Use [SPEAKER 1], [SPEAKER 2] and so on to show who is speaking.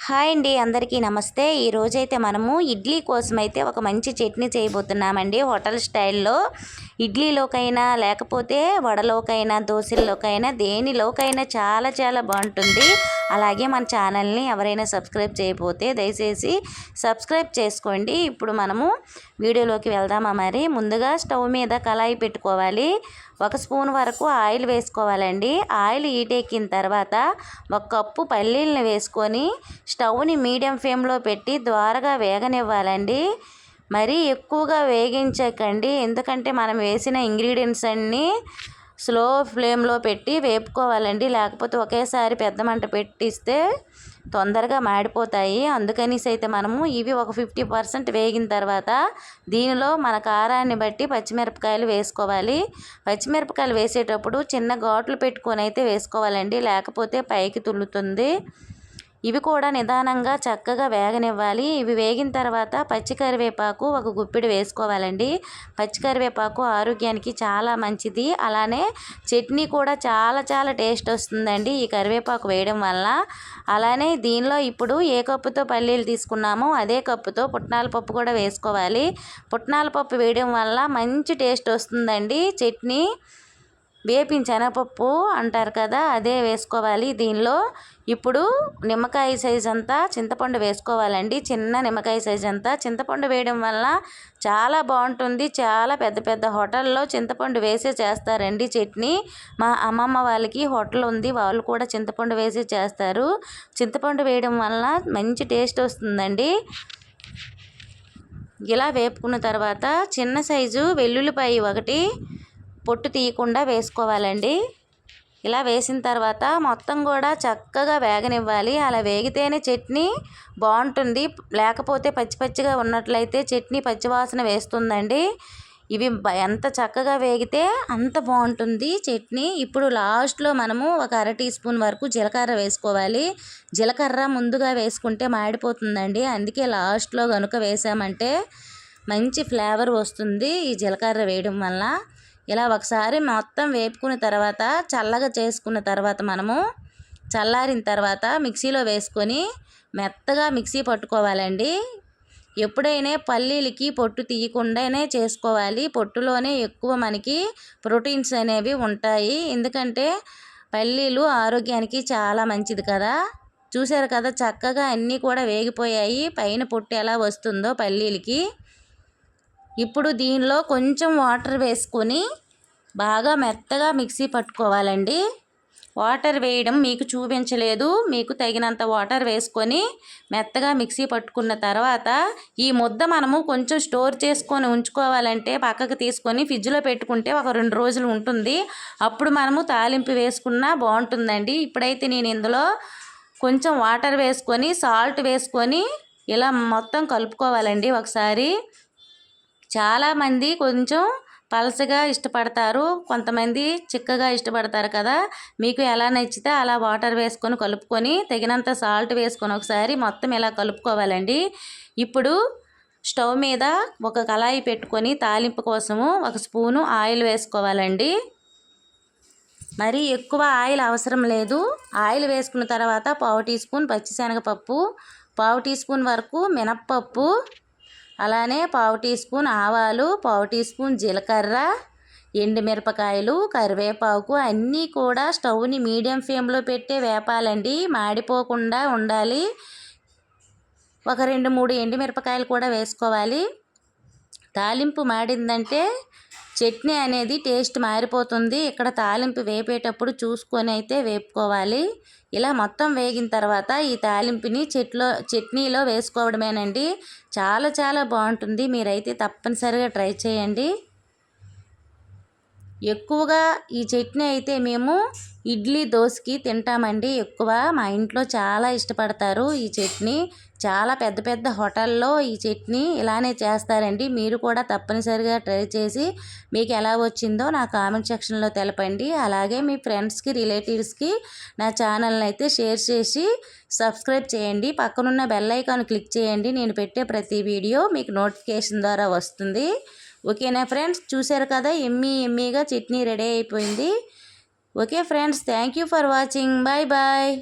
[SPEAKER 1] Hi అండి, అందరికీ నమస్తే. ఈరోజైతే మనము ఇడ్లీ కోసం అయితే ఒక మంచి చట్నీ చేయబోతున్నామండి. హోటల్ స్టైల్లో ఇడ్లీలోకైనా లేకపోతే వడలోకైనా దోశల్లోకైనా దేనిలోకైనా చాలా చాలా బాగుంటుంది. అలాగే మన ఛానల్ని ఎవరైనా సబ్స్క్రైబ్ చేయకపోతే దయచేసి సబ్స్క్రైబ్ చేసుకోండి. ఇప్పుడు మనము వీడియోలోకి వెళ్దామా? మరి ముందుగా స్టవ్ మీద కళాయి పెట్టుకోవాలి. 1 స్పూన్ వరకు ఆయిల్ వేసుకోవాలండి. ఆయిల్ హీట్ ఎక్కిన తర్వాత 1 కప్పు పల్లీలను వేసుకొని స్టవ్ని మీడియం ఫ్లేమ్లో పెట్టి ద్వారగా వేగనివ్వాలండి. మరీ ఎక్కువగా వేగించకండి, ఎందుకంటే మనం వేసిన ఇంగ్రీడియంట్స్ అన్నీ స్లో ఫ్లేమ్లో పెట్టి వేపుకోవాలండి. లేకపోతే ఒకేసారి పెద్ద మంట పెట్టిస్తే తొందరగా మాడిపోతాయి. అందుకనేసి అయితే మనము ఇవి ఒక 50% వేగిన తర్వాత దీనిలో మన కారాన్ని బట్టి పచ్చిమిరపకాయలు వేసుకోవాలి. పచ్చిమిరపకాయలు వేసేటప్పుడు చిన్న ఘాట్లు పెట్టుకొని అయితే వేసుకోవాలండి, లేకపోతే పైకి తుల్లుతుంది. ఇవి కూడా నిదానంగా చక్కగా వేగనివ్వాలి. ఇవి వేగిన తర్వాత పచ్చికరివేపాకు 1 గుప్పిడి వేసుకోవాలండి. పచ్చికరివేపాకు ఆరోగ్యానికి చాలా మంచిది. అలానే చట్నీ కూడా చాలా చాలా టేస్ట్ వస్తుందండి ఈ కరివేపాకు వేయడం వల్ల. అలానే దీనిలో ఇప్పుడు ఏ కప్పుతో పల్లీలు తీసుకున్నామో అదే కప్పుతో పుట్నాల పప్పు కూడా వేసుకోవాలి. పుట్నాల పప్పు వేయడం వల్ల మంచి టేస్ట్ వస్తుందండి చట్నీ. వేపిన శనగపప్పు అంటారు కదా, అదే వేసుకోవాలి దీనిలో. ఇప్పుడు నిమ్మకాయ సైజ్ అంతా చింతపండు వేసుకోవాలండి. చిన్న నిమ్మకాయ సైజ్ అంతా చింతపండు వేయడం వల్ల చాలా బాగుంటుంది. చాలా పెద్ద పెద్ద హోటల్లో చింతపండు వేసే చేస్తారండి చట్నీ. మా అమ్మమ్మ వాళ్ళకి హోటల్ ఉంది, వాళ్ళు కూడా చింతపండు వేసే చేస్తారు. చింతపండు వేయడం వల్ల మంచి టేస్ట్ వస్తుందండి. ఇలా వేపుకున్న తర్వాత చిన్న సైజు వెల్లుల్లిపాయ 1 పొట్టు తీయకుండా వేసుకోవాలండి. ఇలా వేసిన తర్వాత మొత్తం కూడా చక్కగా వేగనివ్వాలి. అలా వేగితేనే చట్నీ బాగుంటుంది, లేకపోతే పచ్చి పచ్చిగా ఉన్నట్లయితే చట్నీ పచ్చివాసన వేస్తుందండి. ఇవి ఎంత చక్కగా వేగితే అంత బాగుంటుంది చట్నీ. ఇప్పుడు లాస్ట్లో మనము 1 అర టీ స్పూన్ వరకు జీలకర్ర వేసుకోవాలి. జీలకర్ర ముందుగా వేసుకుంటే మాడిపోతుందండి, అందుకే లాస్ట్లో కనుక వేసామంటే మంచి ఫ్లేవర్ వస్తుంది ఈ జీలకర్ర వేయడం వల్ల. ఇలా ఒకసారి మొత్తం వేపుకున్న తర్వాత చల్లగా చేసుకున్న తర్వాత మనము చల్లారిన తర్వాత మిక్సీలో వేసుకొని మెత్తగా మిక్సీ పట్టుకోవాలండి. ఎప్పుడైనా పల్లీలకి పొట్టు తీయకుండానే చేసుకోవాలి. పొట్టులోనే ఎక్కువ మనకి ప్రోటీన్స్ అనేవి ఉంటాయి, ఎందుకంటే పల్లీలు ఆరోగ్యానికి చాలా మంచిది కదా. చూసారు కదా, చక్కగా అన్నీ కూడా వేగిపోయాయి. పైన పొట్టు ఎలా వస్తుందో పల్లీలకి. ఇప్పుడు దీనిలో కొంచెం వాటర్ వేసుకొని బాగా మెత్తగా మిక్సీ పట్టుకోవాలండి. వాటర్ వేయడం మీకు చూపించలేదు, మీకు తగినంత వాటర్ వేసుకొని మెత్తగా మిక్సీ పట్టుకున్న తర్వాత ఈ ముద్ద మనము కొంచెం స్టోర్ చేసుకొని ఉంచుకోవాలంటే పక్కకు తీసుకొని ఫ్రిడ్జ్లో పెట్టుకుంటే ఒక 2 రోజులు ఉంటుంది. అప్పుడు మనము తాలింపు వేసుకున్నా బాగుంటుందండి. ఇప్పుడైతే నేను ఇందులో కొంచెం వాటర్ వేసుకొని సాల్ట్ వేసుకొని ఇలా మొత్తం కలుపుకోవాలండి ఒకసారి. చాలామంది కొంచెం పలసగా ఇష్టపడతారు, కొంతమంది చిక్కగా ఇష్టపడతారు కదా. మీకు ఎలా నచ్చితే అలా వాటర్ వేసుకొని కలుపుకొని తగినంత సాల్ట్ వేసుకొని ఒకసారి మొత్తం ఇలా కలుపుకోవాలండి. ఇప్పుడు స్టవ్ మీద ఒక కళాయి పెట్టుకొని తాలింపు కోసము 1 స్పూను ఆయిల్ వేసుకోవాలండి. మరీ ఎక్కువ ఆయిల్ అవసరం లేదు. ఆయిల్ వేసుకున్న తర్వాత 1/2 టీ స్పూన్ పచ్చిశనగపప్పు, 1/2 టీ స్పూన్ వరకు మినప్పప్పు, అలానే 1/2 టీ స్పూన్ ఆవాలు, 1/2 టీ స్పూన్ జీలకర్ర, ఎండుమిరపకాయలు, కరివేపాకు అన్నీ కూడా స్టవ్ని మీడియం ఫ్లేమ్లో పెట్టే వేపాలండి, మాడిపోకుండా ఉండాలి. ఒక 2-3 ఎండుమిరపకాయలు కూడా వేసుకోవాలి. తాలింపు మాడిందంటే చట్నీ అనేది టేస్ట్ మారిపోతుంది. ఇక్కడ తాలింపు వేపేటప్పుడు చూసుకొని అయితే వేపుకోవాలి. ఇలా మొత్తం వేగిన తర్వాత ఈ తాలింపుని చట్నీలో వేసుకోవడమేనండి. చాలా చాలా బాగుంటుంది, మీరైతే తప్పనిసరిగా ట్రై చేయండి. ఎక్కువగా ఈ చట్నీ అయితే మేము ఇడ్లీ దోశకి తింటామండి. ఎక్కువ మా ఇంట్లో చాలా ఇష్టపడతారు ఈ చట్నీ. చాలా పెద్ద పెద్ద హోటల్లో ఈ చట్నీ ఇలానే చేస్తారండి. మీరు కూడా తప్పనిసరిగా ట్రై చేసి మీకు ఎలా వచ్చిందో నా కామెంట్ సెక్షన్లో తెలపండి. అలాగే మీ ఫ్రెండ్స్కి రిలేటివ్స్కి నా ఛానల్ని అయితే షేర్ చేసి సబ్స్క్రైబ్ చేయండి. పక్కనున్న బెల్ ఐకాన్ క్లిక్ చేయండి. నేను పెట్టే ప్రతి వీడియో మీకు నోటిఫికేషన్ ద్వారా వస్తుంది. ఓకేనా ఫ్రెండ్స్, చూసారు కదా ఎమ్మీగా చట్నీ రెడీ అయిపోయింది. Okay friends, thank you for watching. Bye bye.